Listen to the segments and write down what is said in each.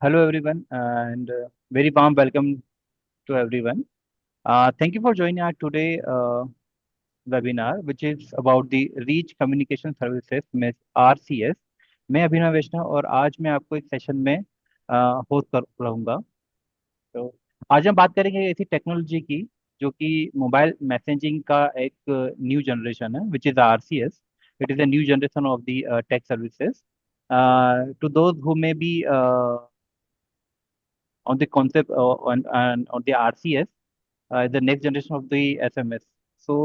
Hello, everyone, and very warm welcome to everyone. Thank you for joining our today webinar, which is about the Reach Communication Services में RCS. मैं अभिनव वैष्णव और आज मैं आपको एक session में होस्ट कर रहूँगा। तो आज हम बात करेंगे ऐसी टेक्नोलॉजी की जो कि मोबाइल मैसेजिंग का एक न्यू जनरेशन है, which is RCS. It is a new generation of the tech services. To those who may be on the concept on the RCS, the next generation of the SMS. So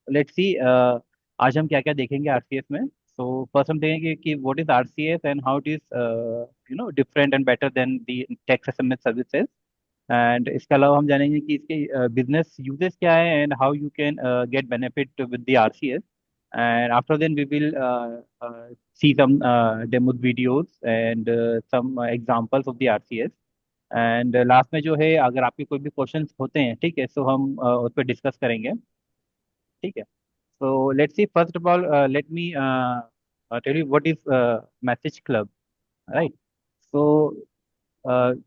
let's see आज हम क्या क्या देखेंगे RCS में. So first हम देखेंगे कि what is RCS and how it is different and better than the text SMS services. And इसके अलावा हम जानेंगे कि इसके बिजनेस यूजेस क्या है and how you can get benefit with the RCS. And after then we will see some demo videos and some examples of the RCS. And last में जो है, अगर आपके कोई भी क्वेश्चंस होते हैं, ठीक है, सो हम उस पर डिस्कस करेंगे. ठीक है. So let's see, first of all let me tell you what is message club, right. So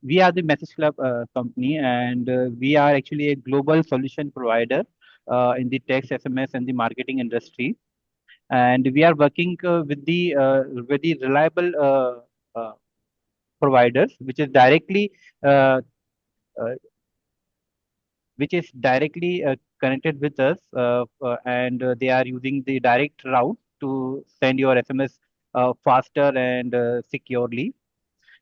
we are the Message Club company, and we are actually a global solution provider in the text, SMS, and the marketing industry. And we are working with the very reliable uh, providers, uh, uh, which is directly connected with us, and they are using the direct route to send your SMS faster and securely.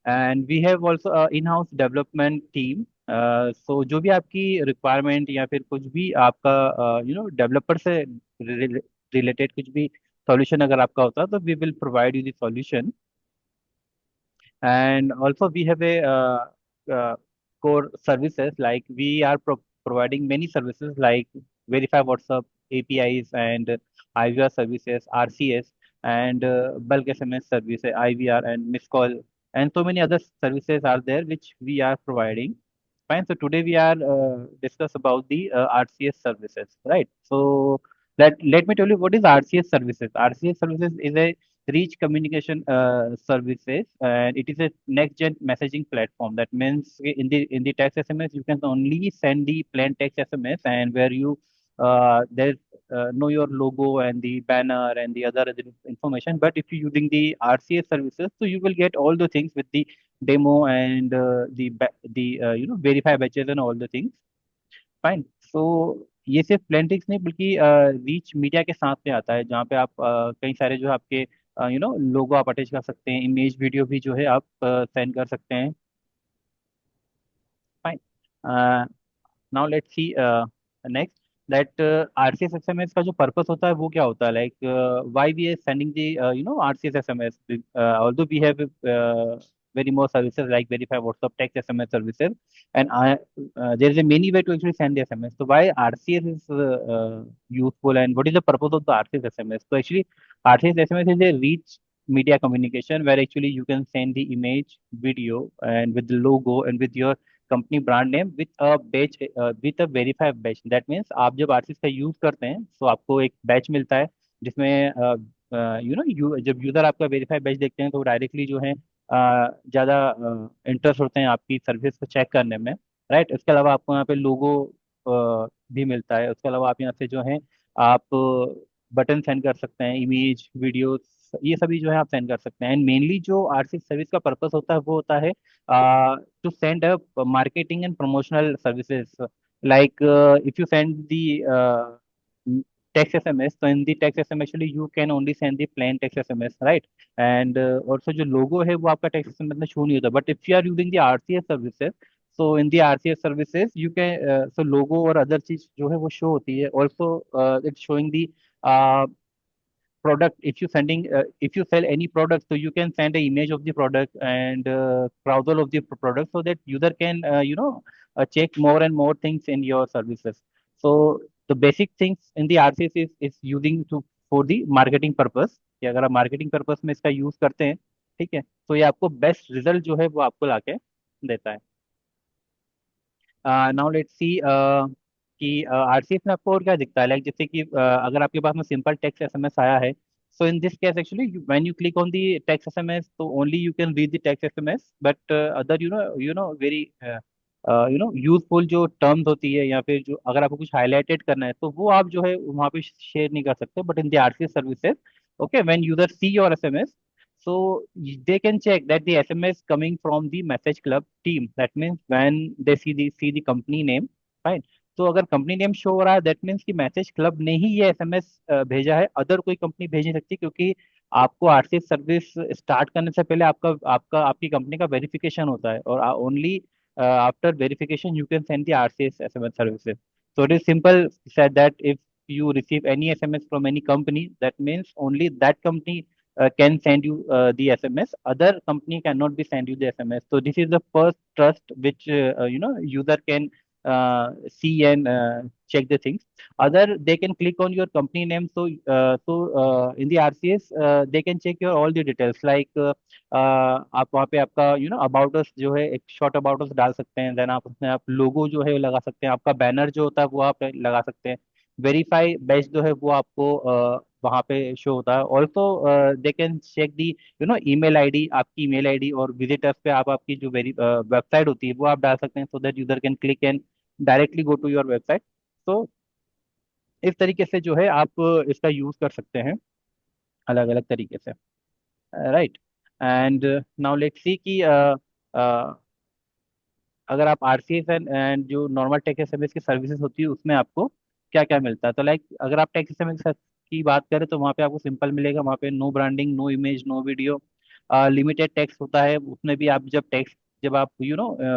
And we have also in house development team. So जो भी आपकी requirement या फिर कुछ भी आपका developer से related कुछ भी सॉल्यूशन अगर आपका होता है, तो we will provide you the solution. And also we have a core services, like we are providing many services like verify WhatsApp APIs and IVR services, RCS, and bulk SMS services, IVR and missed call, and so many other services are there which we are providing. Fine. So today we are discuss about the RCS services, right? So let me tell you what is RCS services. RCS services is a Reach Communication Services, and it is a next gen messaging platform. That means in the text SMS you can only send the plain text SMS, and where you there know your logo and the banner and the other information. But if you're using the RCS services, so you will get all the things with the demo and the verify batches and all the things. Fine. So ये सिर्फ प्लेनटिक्स नहीं, बल्कि reach media के साथ में आता है, जहाँ पे आप कई सारे जो है आपके लोगो आप अटैच कर सकते हैं, इमेज वीडियो भी जो है आप सेंड कर सकते हैं. Fine. Now let's see next that RCS SMS का जो पर्पस होता है वो क्या होता है, like why we are sending the RCS SMS. Although we have very more services like verify WhatsApp text SMS services, and there is a many way to actually send the SMS. So why RCS is useful, and what is the purpose of the RCS SMS? So actually RCS SMS is a rich media communication where actually you can send the image, video, and with the logo and with your company brand name with a verified batch. That means आप जब RCS का use करते हैं तो आपको एक batch मिलता है, जिसमें जब यूजर आपका वेरीफाइड बैच देखते हैं तो डायरेक्टली जो है ज़्यादा इंटरेस्ट होते हैं आपकी सर्विस को चेक करने में, राइट. इसके अलावा आपको यहाँ पे लोगो भी मिलता है. उसके अलावा आप यहाँ से जो है आप बटन सेंड कर सकते हैं, इमेज, वीडियो, ये सभी जो है आप सेंड कर सकते हैं. एंड मेनली जो आरसीएस सर्विस का पर्पस होता है वो होता है to send a marketing and promotional services, like if you send the text SMS, so in the text SMS actually you can only send the plain text SMS, right. And also जो logo है वो आपका text SMS में show नहीं होता, but if you are using the RCS services, so in the RCS services you can so logo और other चीज जो है वो show होती है. Also it's showing the uh, product. If you sell any product, so you can send an image of the product and browser of the product, so that user can check more and more things in your services. So the basic things in the RCS is using to for the marketing purpose, कि अगर आप marketing purpose में इसका use करते हैं, ठीक है, तो ये आपको बेस्ट रिजल्ट जो है वो आपको लाके देता है. नाउ लेट्स सी कि आरसीएस में आपको और क्या दिखता है, लाइक जैसे कि अगर आपके पास में सिंपल टेक्स्ट एसएमएस आया है, So in this case, actually, when you click on the text SMS, so only you can read the text SMS, but other very useful जो terms होती है, या फिर जो अगर आपको कुछ highlighted करना है तो वो आप जो है वहाँ पे शेयर नहीं कर सकते. But in the RCS services, okay, when users see your SMS, so they can check that the SMS coming from the message club team. That means when they see the company name, fine. तो अगर company name show हो रहा है, that means कि message club ने ही ये SMS भेजा है, अदर कोई कंपनी भेज नहीं सकती, क्योंकि आपको आरसीएस सर्विस स्टार्ट करने से पहले आपकी कंपनी का वेरिफिकेशन होता है, और only after verification you can send the RCS SMS services. So it is simple said that if you receive any SMS from any company, that means only that company can send you the SMS. Other company cannot be send you the SMS. So this is the first trust which user can see and check the things. Other, they can click on your company name. In the RCS, they can check your all the details, like आप वहाँ पे आपका about us जो है, एक short about us डाल सकते हैं. देन आप उसमें आप लोगो जो है लगा सकते हैं, आपका बैनर जो होता है वो आप लगा सकते हैं. वेरीफाई बैच जो है वो आपको वहाँ पे शो होता है. Also they can check the email ID, आपकी ईमेल आईडी, और विजिटर्स पे आप आपकी जो वेरी वेबसाइट होती है वो आप डाल सकते हैं, so that user can click and directly go to your website. तो इस तरीके से जो है आप इसका यूज कर सकते हैं अलग अलग तरीके से, राइट. एंड नाउ लेट्स सी कि अगर आप आरसीएस एंड जो नॉर्मल टेक्स्ट एसएमएस की सर्विसेज होती है उसमें आपको क्या क्या मिलता है. तो लाइक अगर आप टेक्स्ट एसएमएस की बात करें तो वहाँ पे आपको सिंपल मिलेगा. वहाँ पे no branding, no image, no video, limited text होता है. उसमें भी आप जब आप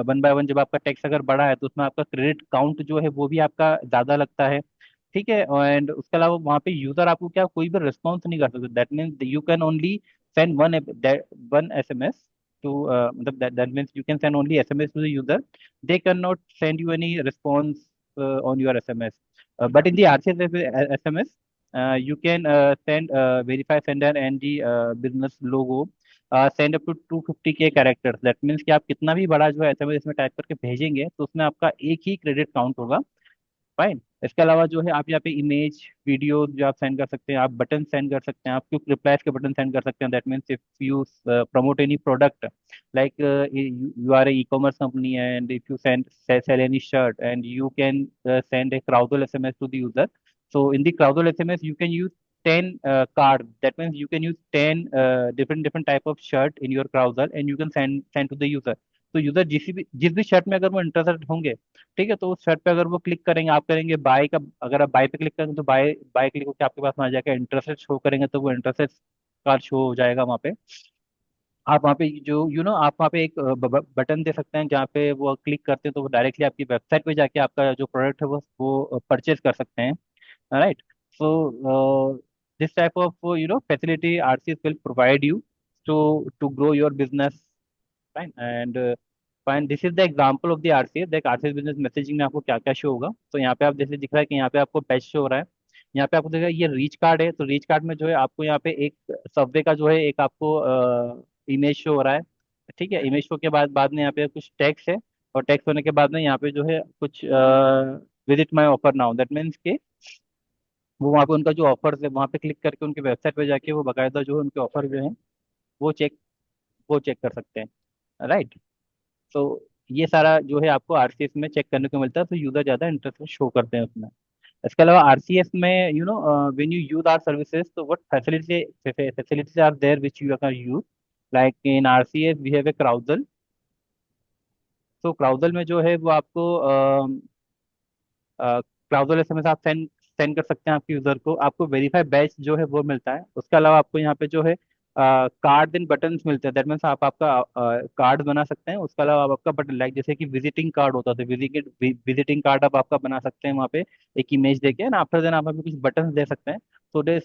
वन बाय वन जब आपका टेक्स्ट अगर बड़ा है तो उसमें आपका क्रेडिट काउंट जो है वो भी आपका ज़्यादा लगता है. ठीक है. एंड उसके अलावा वहाँ पे यूजर आपको क्या कोई भी रिस्पॉन्स नहीं कर सकते. That means you can only send one SMS to मतलब that means you can send only SMS to the user. They cannot send you any response on your SMS. But in the RCS SMS, you can send verify sender and the business logo. Send up to 250K characters. That means कि आप कितना भी बड़ा जो है SMS इसमें type करके भेजेंगे तो उसमें आपका एक ही क्रेडिट काउंट होगा. फाइन. इसके अलावा जो है आप यहाँ पे इमेज, वीडियो जो आप सेंड कर सकते हैं, आप बटन सेंड कर सकते हैं, आप क्विक रिप्लाईज के बटन सेंड कर सकते हैं. That means if you promote any product, like you are a e commerce company and if you sell any shirt and you can send a carousel SMS to the user. So in the Crowdle SMS, you can use 10 cards. That means you can use 10 different type of shirt in your Crowdle, and you can send to the user. तो user जिस भी shirt में अगर वो interested होंगे, ठीक है, तो उस शर्ट पे अगर वो क्लिक करेंगे, आप करेंगे बाय का, अगर आप बाय पे क्लिक करेंगे तो बाय बाय क्लिक होकर आपके पास में आ जाएगा. इंटरेस्टेड शो करेंगे तो वो इंटरेस्टेड कार्ड शो हो जाएगा वहाँ पे. आप वहाँ पे जो आप वहाँ पे एक बटन दे सकते हैं जहाँ पे वो क्लिक करते हैं तो वो डायरेक्टली आपकी वेबसाइट पे जाके आपका जो प्रोडक्ट है वो परचेज कर सकते हैं, right. So this type of facility RCS will provide you to grow your business. Fine. And fine, this is the example of the RCS. देख आरसीएस बिजनेस मैसेजिंग में आपको क्या क्या शो होगा. तो यहाँ पे आप जैसे दिख रहा है कि यहाँ पे आपको बैच शो हो रहा है. यहाँ पे आपको दिख रहा है ये रीच कार्ड है. तो रीच कार्ड में जो है आपको यहाँ पे एक सबवे का जो है एक आपको इमेज शो हो रहा है. ठीक है. इमेज शो के बाद में यहाँ पे कुछ टेक्स्ट है, और टेक्स्ट होने के बाद में यहाँ पे जो है कुछ visit my offer now. That means के वो वहाँ पे उनका जो ऑफर्स है वहाँ पे क्लिक करके उनके वेबसाइट पे जाके वो बकायदा जो है उनके ऑफर जो है वो चेक वो चेक कर सकते हैं, राइट. तो ये सारा जो है आपको आरसीएस में चेक करने को मिलता है, तो यूजर ज्यादा इंटरेस्ट शो करते हैं उसमें. इसके अलावा आरसीएस में when you use our services, तो what facilities are there which you can use. Like in RCS we have a carousel. तो क्राउजल में जो है वो आपको क्लाउडल एसएमएस आप सेंड सेंड कर सकते हैं आपके यूजर को. आपको वेरीफाई बैच जो है वो मिलता है. उसके अलावा आपको यहाँ पे जो है कार्ड एंड बटन्स मिलते हैं. दैट मीन्स आप आपका कार्ड बना सकते हैं. उसके अलावा आप आपका बटन, लाइक जैसे कि विजिटिंग कार्ड होता था, विजिटिंग कार्ड आप आपका बना सकते हैं वहाँ पे एक इमेज देके, एंड आफ्टर देन आप हमें कुछ बटन्स दे सकते हैं. So this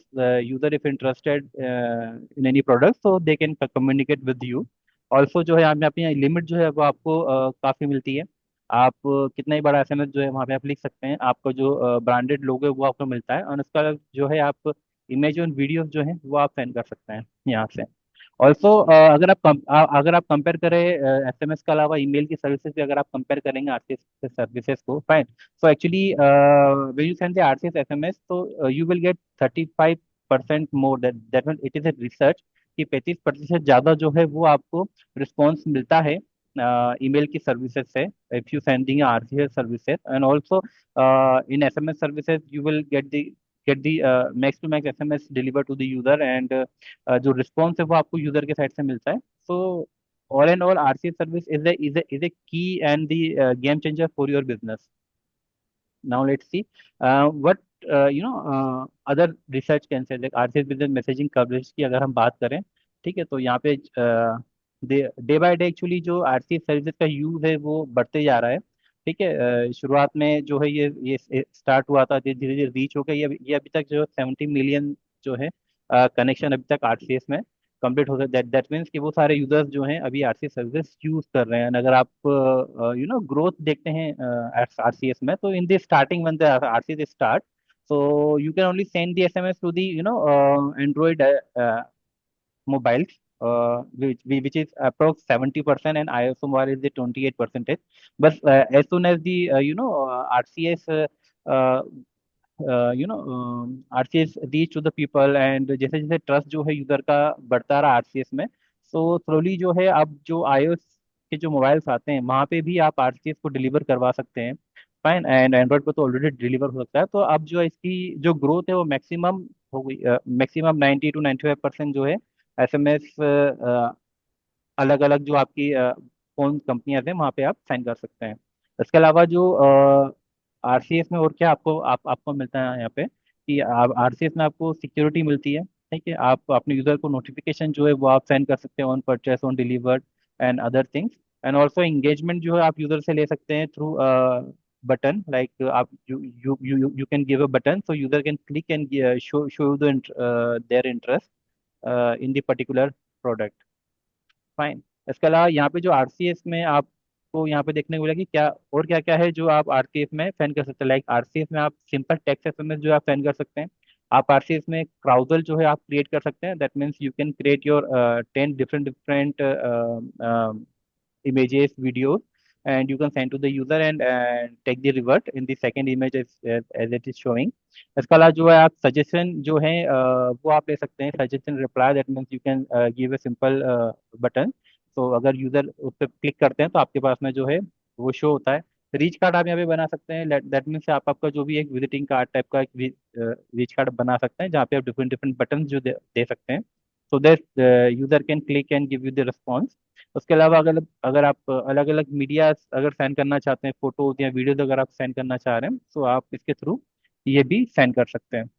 user if interested in any product so they can communicate with you. Also जो है यहाँ लिमिट जो है वो आपको काफ़ी मिलती है. आप कितना ही बड़ा एसएमएस जो है वहाँ पे आप लिख सकते हैं. आपका जो ब्रांडेड लोगो है वो आपको मिलता है, और उसका जो है आप इमेज और वीडियोस जो है वो आप सेंड कर सकते हैं यहाँ से. ऑल्सो अगर आप कंपेयर करें एसएमएस के अलावा ईमेल की सर्विसेज भी अगर आप कंपेयर करेंगे आरसीएस सर्विसेज को, fine. So actually when you send the RCS SMS, तो you will get 35 35% more, that mean it is a research कि 35% ज़्यादा जो है वो आपको रिस्पॉन्स मिलता है ईमेल की सर्विसेज से, if you sending RCS services. And also in SMS services you will get the max to max SMS deliver to the user, and जो रिस्पॉन्स है वो आपको यूजर के साइड से मिलता है। सो all in all, RCS service is a key and the game changer for your business. Now let's see what other research can say, like RCS business messaging coverage की अगर हम बात करें, ठीक है, तो यहाँ पे डे बाय डे एक्चुअली जो आरसीएस सर्विसेज का यूज है वो बढ़ते जा रहा है। ठीक है, शुरुआत में जो है ये स्टार्ट हुआ था, धीरे धीरे रीच हो गया, ये अभी तक जो 70 मिलियन जो है कनेक्शन अभी तक आरसीएस में कंप्लीट हो गया। दैट मीन्स कि वो सारे यूजर्स जो हैं अभी आरसीएस सर्विसेज यूज कर रहे हैं। And अगर आप ग्रोथ देखते हैं आरसीएस में, तो in the starting when the RCS start, so you can only send the SMS to the Android mobiles, which is approx 70%, and iOS mobile is the 28%. But as soon as the RCS uh, RCS reach to the people, and जैसे जैसे trust जो है user का बढ़ता रहा RCS में, सो thoroughly जो है अब जो iOS के जो मोबाइल्स आते हैं वहाँ पे भी आप आरसीएस को डिलीवर करवा सकते हैं। फाइन, एंड एंड्रॉइड पे तो ऑलरेडी डिलीवर हो सकता है। तो अब जो इसकी जो ग्रोथ है वो मैक्सिमम हो गई, मैक्सिमम 90 to 95% जो है एसएमएस अलग अलग जो आपकी फोन कंपनियां हैं वहाँ पे आप साइन कर सकते हैं। इसके अलावा जो आरसीएस में और क्या आपको मिलता है यहाँ पे, कि आरसीएस में आपको सिक्योरिटी मिलती है। ठीक है, आप अपने यूजर को नोटिफिकेशन जो है वो आप सेंड कर सकते हैं on purchase, on delivered and other things. And also engagement जो है आप यूजर से ले सकते हैं थ्रू बटन, लाइक आप you can give a button so user can click and show the their interest in the particular product. Fine. इसके अलावा यहाँ पे जो आरसीएस में आपको यहाँ पे देखने को मिलेगा कि क्या और क्या क्या है जो आप आरसीएस में सेंड कर सकते हैं। लाइक आरसीएस में आप सिंपल टेक्स्ट एसएमएस जो आप सेंड कर सकते हैं। आप आरसीएस में क्राउजल जो है आप क्रिएट कर सकते हैं। That means you can create your 10 different different images, videos, and you can send to the user and take the revert in the second image as it is showing. इसके अलावा जो है आप सजेशन जो है वो आप ले सकते हैं। Suggestion reply, that means you can give a simple button, तो अगर यूजर उस पर क्लिक करते हैं तो आपके पास में जो है वो शो होता है। रीच कार्ड आप यहाँ पे बना सकते हैं। दैट मीन्स आप आपका जो भी एक विजिटिंग कार्ड टाइप का एक रीच कार्ड बना सकते हैं, जहाँ पे आप डिफरेंट डिफरेंट बटन जो दे सकते हैं, so that user can click and give you the response. उसके अलावा अगर अगर आप अलग अलग मीडिया अगर सेंड करना चाहते हैं, फोटोज या वीडियोज अगर आप सेंड करना चाह रहे हैं, तो आप इसके थ्रू ये भी सेंड कर सकते हैं।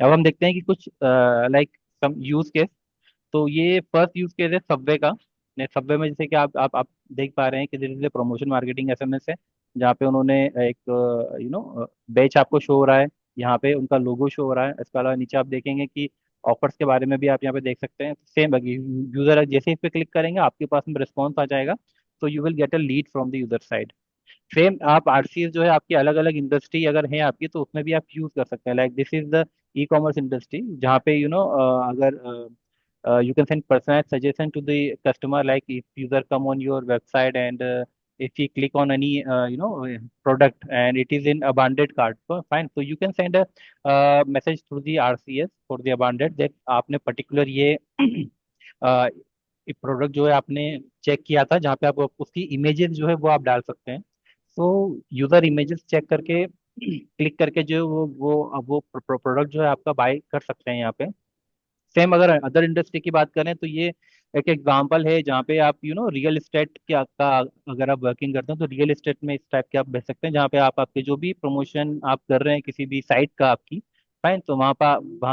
अब हम देखते हैं कि कुछ लाइक सम यूज केस। तो ये फर्स्ट यूज केस है सबवे का। सबवे में जैसे कि आप देख पा रहे हैं कि धीरे प्रमोशन मार्केटिंग एसएमएस है, जहाँ पे उन्होंने एक बैच आपको शो हो रहा है, यहाँ पे उनका लोगो शो हो रहा है। इसके अलावा नीचे आप देखेंगे कि ऑफर्स के बारे में भी आप यहाँ पे देख सकते हैं। सेम यूजर जैसे इस पे क्लिक करेंगे आपके पास में रिस्पॉन्स आ जाएगा, तो you will get a lead from the user side. Same आप आरसीएस जो है आपकी अलग अलग इंडस्ट्री अगर है आपकी, तो उसमें भी आप यूज कर सकते हैं। Like this is the e commerce industry, जहाँ पे अगर you can send personalized suggestion to the customer, like if user come on your website and if he click on any product and it is in abandoned cart, so fine, so you can send a message through the RCS for the abandoned, that आपने particular ये product जो है आपने check किया था, जहाँ पे आप उसकी इमेजेस जो है वो आप डाल सकते हैं। सो यूजर इमेजेस चेक करके क्लिक करके जो है वो प्रोडक्ट जो है आपका बाय कर सकते हैं यहाँ पे। सेम अगर अदर इंडस्ट्री की बात करें, तो ये एक एग्जांपल है जहाँ पे आप रियल एस्टेट का अगर आप वर्किंग करते हैं, तो रियल एस्टेट में इस टाइप के आप भेज सकते हैं, जहाँ पे आप आपके जो भी प्रमोशन आप कर रहे हैं किसी भी साइट का आपकी, फाइन, तो वहाँ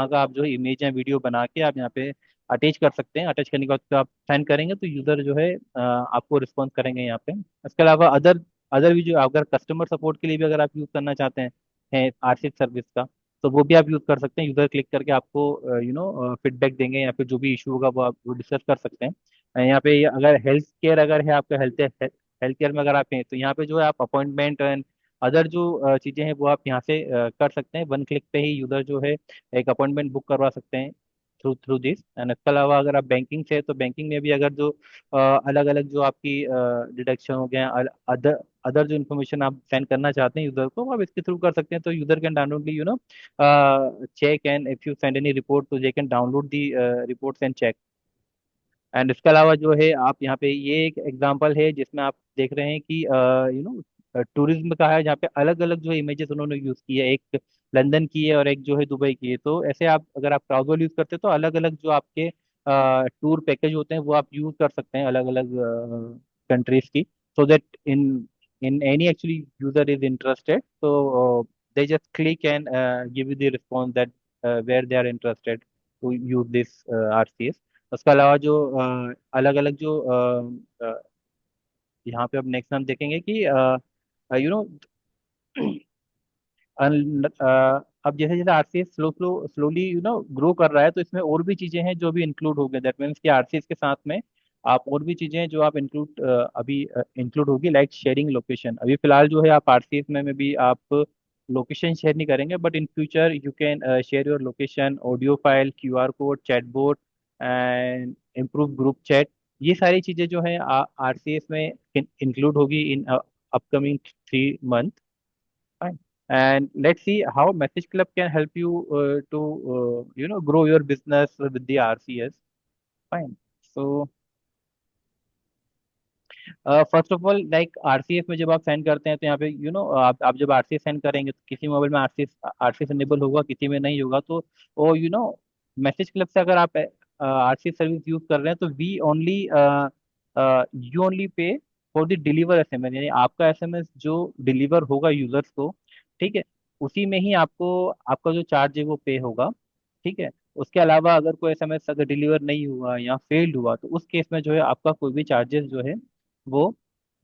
का आप जो है इमेज या वीडियो बना के आप यहाँ पे अटैच कर सकते हैं। अटैच करने के बाद फिर आप सेंड करेंगे तो यूजर जो है आपको रिस्पॉन्स करेंगे यहाँ पे। इसके अलावा अदर अदर भी जो अगर कस्टमर सपोर्ट के लिए भी अगर आप यूज करना चाहते हैं आरसीएस सर्विस का, तो वो भी आप यूज कर सकते हैं। यूजर क्लिक करके आपको फीडबैक देंगे, या फिर जो भी इशू होगा वो आप वो डिस्कस कर सकते हैं। यहाँ पे अगर हेल्थ केयर अगर है आपका, हेल्थ केयर में अगर आप हैं, तो यहाँ पे जो है आप अपॉइंटमेंट एंड अदर जो चीज़ें हैं वो आप यहाँ से कर सकते हैं। वन क्लिक पे ही यूजर जो है एक अपॉइंटमेंट बुक करवा सकते हैं। Through through this. एंड इसके अलावा अगर आप बैंकिंग से, तो बैंकिंग में भी अगर जो अलग अलग जो आपकी डिडक्शन हो गया, अदर अदर जो इन्फॉर्मेशन आप सेंड करना चाहते हैं यूजर को, वो आप इसके थ्रू कर सकते हैं। तो user can download the check, and if you send any report तो they can download the reports and check. And इसके अलावा जो है आप यहाँ पे, ये एक एग्जांपल है जिसमें आप देख रहे हैं कि टूरिज्म का है, जहाँ पे अलग अलग जो इमेजेस उन्होंने यूज की है, एक लंदन की है और एक जो है दुबई की है। तो ऐसे आप अगर आप ट्राउजल यूज करते हैं तो अलग अलग जो आपके टूर पैकेज होते हैं वो आप यूज कर सकते हैं अलग अलग कंट्रीज की, so that in in any actually user is interested, तो they just click and give you the response that where they are interested to use this RCS. उसके अलावा जो अलग अलग जो यहाँ पे अब नेक्स्ट हम देखेंगे कि यू नो अब जैसे जैसे आरसीएस स्लोली ग्रो कर रहा है, तो इसमें और भी चीजें हैं जो भी इंक्लूड हो गए। दैट मीन्स कि आरसीएस के साथ में आप और भी चीजें हैं जो आप अभी इंक्लूड होगी, लाइक शेयरिंग लोकेशन। अभी फिलहाल जो है आप आरसीएस में भी आप लोकेशन शेयर नहीं करेंगे, but in future you can share your location, audio file, QR code, chatbot and improve group chat. ये सारी चीजें जो है आरसीएस में इंक्लूड होगी in upcoming 3 months. Fine. And let's see how Message Club can help you to grow your business with the RCS. Fine. So first of all, like RCS में जब आप सेंड करते हैं तो यहाँ पे आप जब आरसीएस सेंड करेंगे तो किसी मोबाइल में आरसीएस आरसीएस इनेबल होगा, किसी में नहीं होगा। तो वो मैसेज क्लब से अगर आप आरसीएस सर्विस यूज कर रहे हैं तो we only you only pay for the deliver SMS, यानी आपका एसएमएस जो डिलीवर होगा यूजर्स को, ठीक है, उसी में ही आपको आपका जो चार्ज है वो पे होगा। ठीक है। उसके अलावा अगर कोई एसएमएस अगर डिलीवर नहीं हुआ या फेल्ड हुआ तो उस केस में जो है आपका कोई भी चार्जेस जो है वो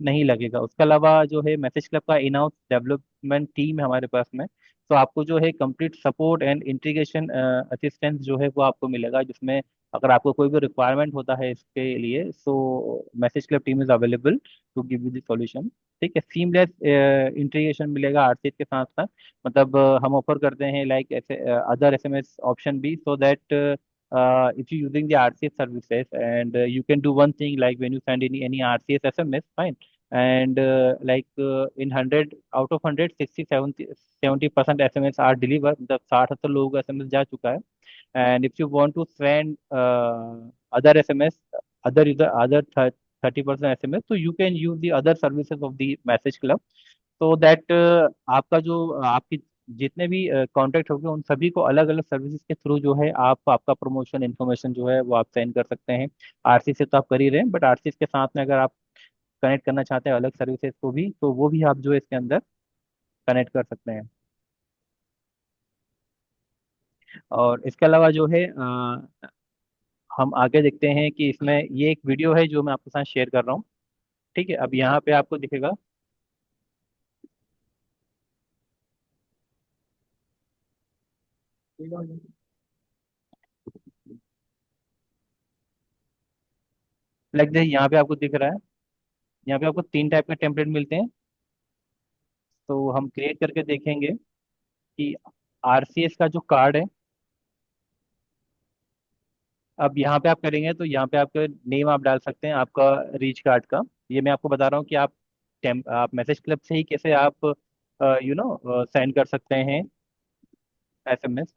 नहीं लगेगा। उसके अलावा जो है मैसेज क्लब का इन हाउस डेवलपमेंट टीम है हमारे पास में, तो आपको जो है complete support and integration assistance जो है वो आपको मिलेगा, जिसमें अगर आपको कोई भी रिक्वायरमेंट होता है इसके लिए, so message club team is available to give you the solution. ठीक है। सीमलेस इंटीग्रेशन मिलेगा आरसीएस के साथ साथ। मतलब हम ऑफर करते हैं लाइक ऐसे अदर एसएमएस ऑप्शन भी, so that if you're using the RCS services, and you can do one thing, like when you send any RCS SMS, fine, and in 100 out of 100, 60 70% SMS are delivered, मतलब 60-70 लोगों का SMS जा चुका है। And if you want to send other SMS, other 30% SMS, so you can use the other services of the message club, so that आपका जो आपकी जितने भी कॉन्टेक्ट होंगे उन सभी को अलग अलग सर्विसेज के थ्रू जो है आप आपका प्रमोशन इन्फॉर्मेशन जो है वो आप सेंड कर सकते हैं। आरसी से तो आप कर ही रहे हैं, बट आरसी के साथ में अगर आप कनेक्ट करना चाहते हैं अलग सर्विसेज को भी, तो वो भी आप जो है इसके अंदर कनेक्ट कर सकते हैं। और इसके अलावा जो है हम आगे देखते हैं कि इसमें ये एक वीडियो है जो मैं आपके साथ शेयर कर रहा हूँ। ठीक है। अब यहाँ पे आपको दिखेगा, लाइक यहाँ पे आपको दिख रहा है, यहाँ पे आपको 3 टाइप के टेम्पलेट मिलते हैं। तो हम क्रिएट करके देखेंगे कि आरसीएस का जो कार्ड है, अब यहाँ पे आप करेंगे तो यहाँ पे आपका नेम आप डाल सकते हैं आपका रीच कार्ड का। ये मैं आपको बता रहा हूँ कि आप मैसेज क्लब से ही कैसे आप सेंड कर सकते हैं एसएमएस।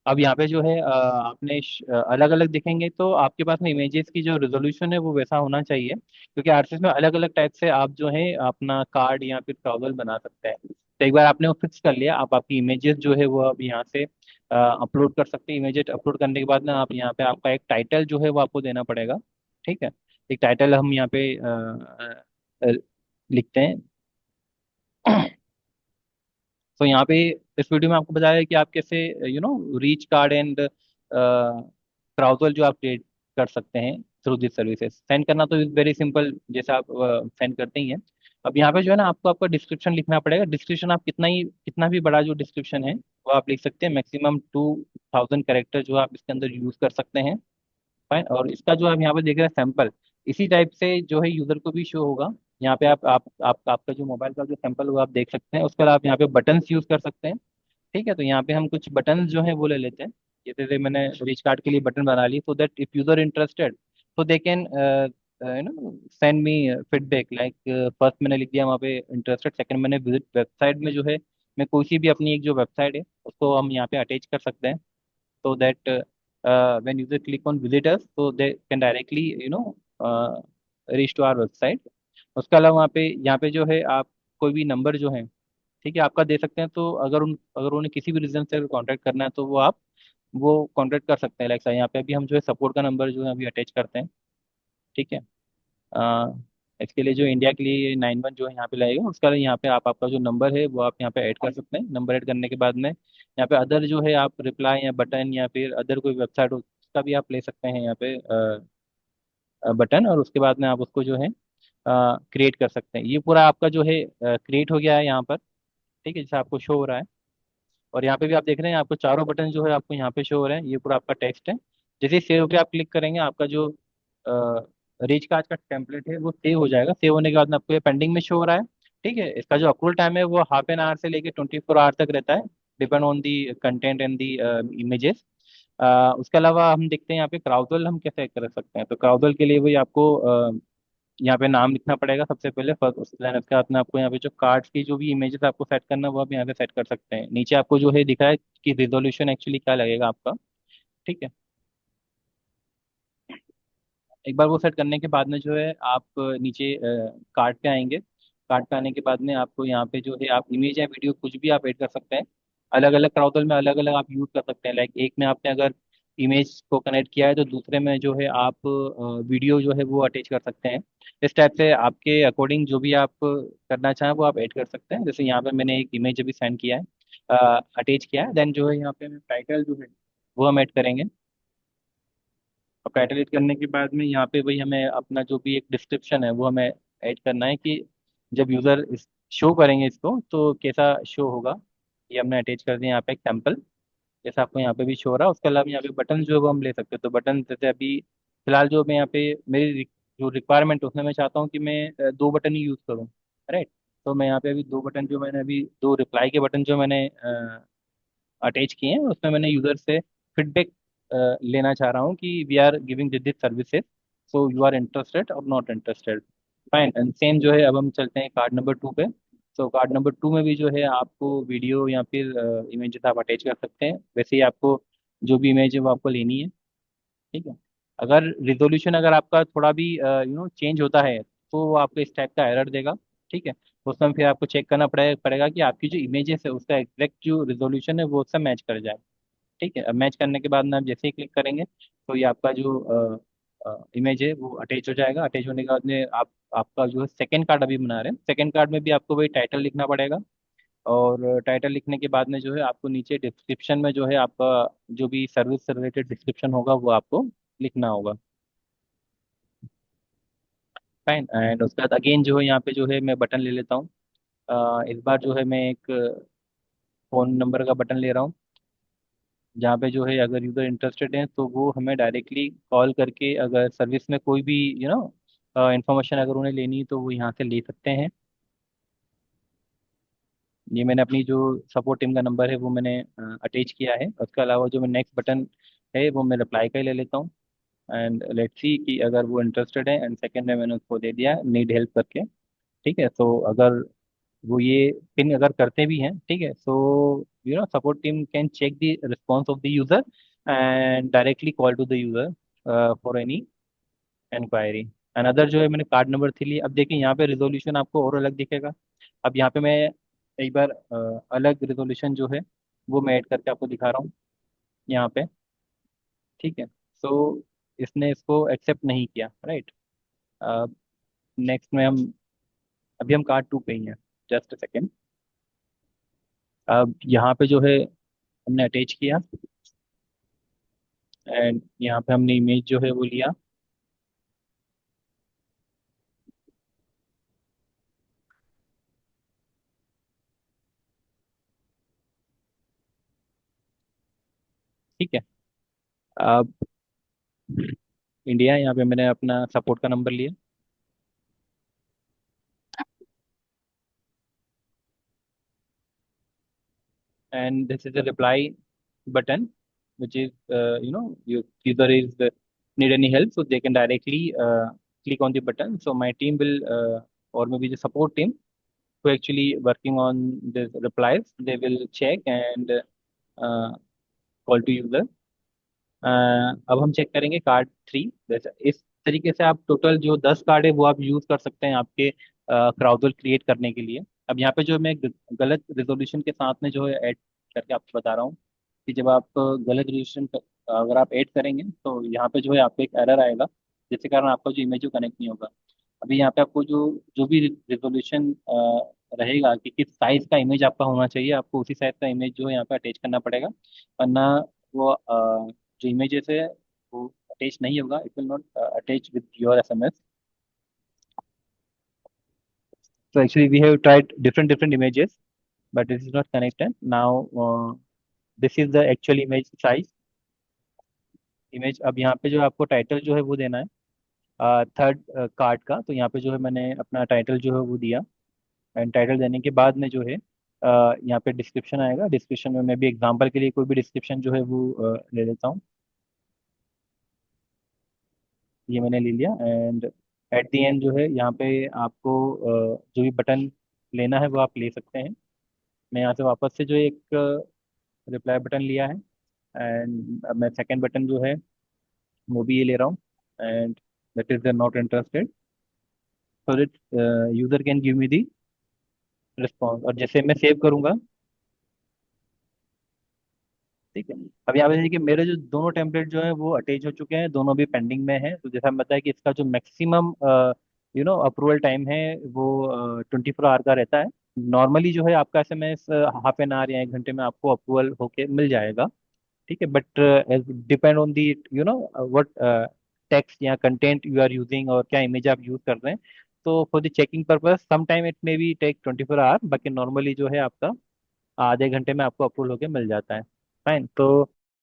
अब यहाँ पे जो है आपने अलग अलग दिखेंगे, तो आपके पास में इमेजेस की जो रेजोल्यूशन है वो वैसा होना चाहिए, क्योंकि आरसीएस में अलग अलग टाइप से आप जो है अपना कार्ड या फिर टॉगल बना सकते हैं। तो एक बार आपने वो फिक्स कर लिया, आप आपकी इमेजेस जो है वो अब यहाँ से अपलोड कर सकते हैं। इमेजेस अपलोड करने के बाद ना आप यहाँ पे आपका एक टाइटल जो है वो आपको देना पड़ेगा। ठीक है। एक टाइटल हम यहाँ पे लिखते हैं। तो यहाँ पे इस वीडियो में आपको बताया है कि आप कैसे रीच कार्ड एंड क्राउजल जो आप क्रिएट कर सकते हैं थ्रू दिस सर्विसेज। सेंड करना तो इज वेरी सिंपल, जैसे आप सेंड करते ही हैं। अब यहाँ पे जो है ना आपको आपका डिस्क्रिप्शन लिखना पड़ेगा। डिस्क्रिप्शन आप कितना भी बड़ा जो डिस्क्रिप्शन है वो आप लिख सकते हैं, मैक्सिमम 2000 कैरेक्टर जो आप इसके अंदर यूज कर सकते हैं। फाइन। और इसका जो आप यहाँ पे देख रहे हैं सैंपल, इसी टाइप से जो है यूजर को भी शो होगा। यहाँ पे आपका जो मोबाइल का जो सैंपल होगा आप देख सकते हैं। उसके बाद आप यहाँ पे बटन्स यूज कर सकते हैं। ठीक है। तो यहाँ पे हम कुछ बटन्स जो है वो ले लेते हैं। जैसे मैंने रीच कार्ड के लिए बटन बना ली, so that if user interested so they can send me feedback like first मैंने लिख दिया वहाँ पे इंटरेस्टेड, सेकंड मैंने विजिट वेबसाइट में जो है मैं कोई सी भी अपनी एक जो वेबसाइट है उसको हम यहाँ पे अटैच कर सकते हैं, so that when user click on visit us so they can directly reach to our website. उसके अलावा वहाँ पे यहाँ पे जो है आप कोई भी नंबर जो है, ठीक है, आपका दे सकते हैं, तो अगर उन्हें किसी भी रीजन से कांटेक्ट करना है तो वो कांटेक्ट कर सकते हैं। लाइक यहाँ पे अभी हम जो है सपोर्ट का नंबर जो है अभी अटैच करते हैं, ठीक है। अ, इसके लिए जो इंडिया के लिए 91 जो है यहाँ पे लगेगा, उसका यहाँ पे आप आपका जो नंबर है वो आप यहाँ पे ऐड कर सकते हैं। नंबर ऐड करने के बाद में यहाँ पे अदर जो है आप रिप्लाई या बटन या फिर अदर कोई वेबसाइट हो उसका भी आप ले सकते हैं यहाँ पे बटन, और उसके बाद में आप उसको जो है क्रिएट कर सकते हैं। ये पूरा आपका जो है क्रिएट हो गया है यहाँ पर, ठीक है, जैसे आपको शो हो रहा है। और यहाँ पे भी आप देख रहे हैं आपको चारों बटन जो है आपको यहाँ पे शो हो रहे हैं, ये पूरा आपका टेक्स्ट है। जैसे सेव पे आप क्लिक करेंगे आपका जो रीच कार्ड का टेम्पलेट है वो सेव हो जाएगा। सेव होने के बाद में आपको ये पेंडिंग में शो हो रहा है, ठीक है। इसका जो अप्रूवल टाइम है वो हाफ एन आवर से लेके 24 आवर तक रहता है, depend on the content and the images. उसके अलावा हम देखते हैं यहाँ पे क्राउडल हम कैसे कर सकते हैं। तो क्राउडल के लिए वही आपको यहाँ पे नाम लिखना पड़ेगा सबसे पहले फर्स्ट, उसके बाद उसके बाद में आपको यहाँ पे जो कार्ड्स की जो भी इमेजेस आपको सेट करना है वो आप यहाँ पे सेट कर सकते हैं। नीचे आपको जो है दिखा है कि रिजोल्यूशन एक्चुअली क्या लगेगा आपका, ठीक है। एक बार वो सेट करने के बाद में जो है आप नीचे कार्ड पे आएंगे। कार्ड पे आने के बाद में आपको यहाँ पे जो है आप इमेज या वीडियो कुछ भी आप ऐड कर सकते हैं। अलग अलग क्राउडल में अलग अलग आप यूज कर सकते हैं। लाइक एक में आपने अगर इमेज को कनेक्ट किया है तो दूसरे में जो है आप वीडियो जो है वो अटैच कर सकते हैं। इस टाइप से आपके अकॉर्डिंग जो भी आप करना चाहें वो आप ऐड कर सकते हैं। जैसे यहाँ पे मैंने एक इमेज अभी सेंड किया है, अटैच किया है, देन जो है यहाँ पे टाइटल जो है वो हम ऐड करेंगे। और कैटेगराइज करने के बाद में यहाँ पे वही हमें अपना जो भी एक डिस्क्रिप्शन है वो हमें ऐड करना है कि जब यूज़र इस शो करेंगे इसको तो कैसा शो होगा। ये हमने अटैच कर दिया यहाँ पे एक सैंपल, जैसा आपको यहाँ पे भी शो हो रहा है। उसके अलावा यहाँ पे बटन जो है वो हम ले सकते हैं। तो बटन जैसे अभी फिलहाल जो मैं यहाँ पे मेरी जो रिक्वायरमेंट है उसमें मैं चाहता हूँ कि मैं दो बटन ही यूज़ करूँ, राइट। तो मैं यहाँ पे अभी दो बटन जो मैंने अभी दो रिप्लाई के बटन जो मैंने अटैच किए हैं उसमें मैंने यूजर से फीडबैक लेना चाह रहा हूँ कि we are giving this services, so you are interested और not interested. Fine and same जो है अब हम चलते हैं कार्ड नंबर 2 पे। सो कार्ड नंबर 2 में भी जो है आपको वीडियो या फिर इमेजेस आप अटैच कर सकते हैं। वैसे ही आपको जो भी इमेज है वो आपको लेनी है, ठीक है। अगर रिजोल्यूशन अगर आपका थोड़ा भी चेंज होता है तो वो आपको इस टाइप का एरर देगा, ठीक है। उसमें फिर आपको चेक करना पड़ेगा कि आपकी जो इमेजेस है उसका एग्जैक्ट जो रिजोल्यूशन है वो उससे मैच कर जाए, ठीक है। अब मैच करने के बाद में आप जैसे ही क्लिक करेंगे तो ये आपका जो इमेज है वो अटैच हो जाएगा। अटैच होने के बाद में आप आपका जो है सेकंड कार्ड अभी बना रहे हैं, सेकंड कार्ड में भी आपको वही टाइटल लिखना पड़ेगा। और टाइटल लिखने के बाद में जो है आपको नीचे डिस्क्रिप्शन में जो है आपका जो भी सर्विस से रिलेटेड डिस्क्रिप्शन होगा वो आपको लिखना होगा। फाइन एंड उसके बाद अगेन जो है यहाँ पे जो है मैं बटन ले लेता हूँ। इस बार जो है मैं एक फ़ोन नंबर का बटन ले रहा हूँ, जहाँ पे जो है अगर यूज़र इंटरेस्टेड है तो वो हमें डायरेक्टली कॉल करके अगर सर्विस में कोई भी इंफॉर्मेशन अगर उन्हें लेनी है तो वो यहाँ से ले सकते हैं। ये मैंने अपनी जो सपोर्ट टीम का नंबर है वो मैंने अटैच किया है। उसके अलावा जो मैं नेक्स्ट बटन है वो मैं रिप्लाई का ही ले लेता हूँ। एंड लेट्स सी कि अगर वो इंटरेस्टेड है, एंड सेकंड में मैंने उसको दे दिया नीड हेल्प करके, ठीक है। तो अगर वो ये पिन अगर करते भी हैं, ठीक है, so support team can check the response of the user and directly call to the user for any inquiry. Another जो है मैंने कार्ड नंबर 3 लिया। अब देखिए यहाँ पे रिजोल्यूशन आपको और अलग दिखेगा। अब यहाँ पे मैं एक बार अलग रिजोल्यूशन जो है वो मैं ऐड करके आपको दिखा रहा हूँ यहाँ पे, ठीक है। सो इसने इसको एक्सेप्ट नहीं किया, राइट। अब नेक्स्ट में हम अभी हम कार्ड 2 पे ही हैं, जस्ट अ सेकेंड। अब यहाँ पे जो है हमने अटैच किया एंड यहाँ पे हमने इमेज जो है वो लिया। ठीक है। अब इंडिया यहाँ पे मैंने अपना सपोर्ट का नंबर लिया and this is the reply button which is user is need any help, so they can directly click on the button. So my team will or maybe the support team who actually working on the replies, they will check and call to user. अब हम check करेंगे card 3। जैसे इस तरीके से आप total जो 10 card है वो आप यूज कर सकते हैं आपके क्राउजल क्रिएट करने के लिए। अब यहाँ पे जो मैं गलत रेजोल्यूशन के साथ में जो है ऐड करके आपको बता रहा हूँ कि जब आप गलत रेजोल्यूशन अगर आप ऐड करेंगे तो यहाँ पे जो है आपको एक एरर आएगा, जिसके कारण आपका जो इमेज कनेक्ट नहीं होगा। अभी यहाँ पे आपको जो जो भी रेजोल्यूशन रहेगा कि किस साइज का इमेज आपका होना चाहिए, आपको उसी साइज का इमेज जो है यहाँ पे अटैच करना पड़ेगा, वरना वो जो इमेजेस है वो अटैच नहीं होगा, it will not attach with your SMS. So actually we have tried different images, but this is not connected. Now this is the actual image size image. अब यहाँ पे जो आपको टाइटल जो है वो देना है थर्ड कार्ड का। तो यहाँ पे जो है मैंने अपना टाइटल जो है वो दिया, एंड टाइटल देने के बाद में जो है यहाँ पे डिस्क्रिप्शन आएगा। डिस्क्रिप्शन में मैं भी एग्जांपल के लिए कोई भी डिस्क्रिप्शन जो है वो ले लेता हूँ। ये मैंने ले लिया, एंड एट द एंड जो है यहाँ पे आपको जो भी बटन लेना है वो आप ले सकते हैं। मैं यहाँ से वापस से जो एक रिप्लाई बटन लिया है, एंड अब मैं सेकंड बटन जो है वो भी ये ले रहा हूँ, and that is the not interested, so that user can give me the response. और जैसे मैं सेव करूंगा, ठीक है। अब यहाँ पे देखिए मेरे जो दोनों टेम्पलेट जो है वो अटैच हो चुके हैं, दोनों भी पेंडिंग में है। तो जैसा मैं बताया कि इसका जो मैक्सिमम अप्रूवल टाइम है वो 24 आवर का रहता है। नॉर्मली जो है आपका एसएमएस हाफ एन आवर या 1 घंटे में आपको अप्रूवल होके मिल जाएगा, ठीक है। But as depend on the what text या कंटेंट यू आर यूजिंग और क्या इमेज आप यूज कर रहे हैं। तो for the checking purpose some time it may be take 24 hour, बाकी नॉर्मली जो है आपका आधे घंटे में आपको अप्रूवल होके मिल जाता है। फाइन। तो